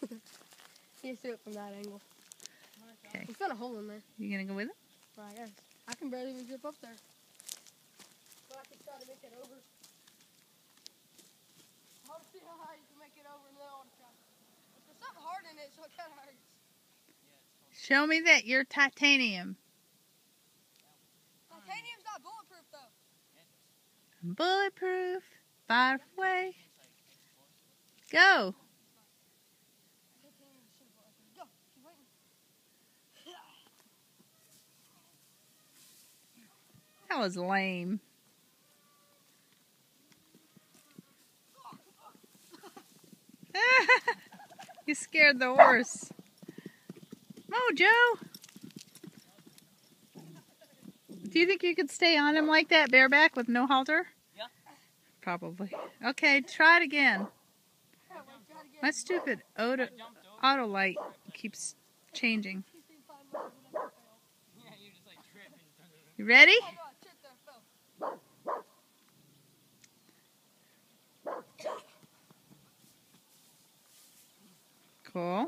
You just do it from that angle. Okay. He's got a hole in there. You gonna go with it? Well, I guess. I can barely even zip up there. But I can try to make it over. I want to see how high you can make it over, and then I want to try. But there's something hard in it, so it kind of hurts. Show me that you're titanium. Titanium's not bulletproof, though. Bulletproof. Fire away. Go. Go. Keep waiting. That was lame. You scared the horse. Mojo! Do you think you could stay on him like that, bareback, with no halter? Yeah. Probably. Okay, try it again. My stupid auto light keeps changing. You ready? Cool.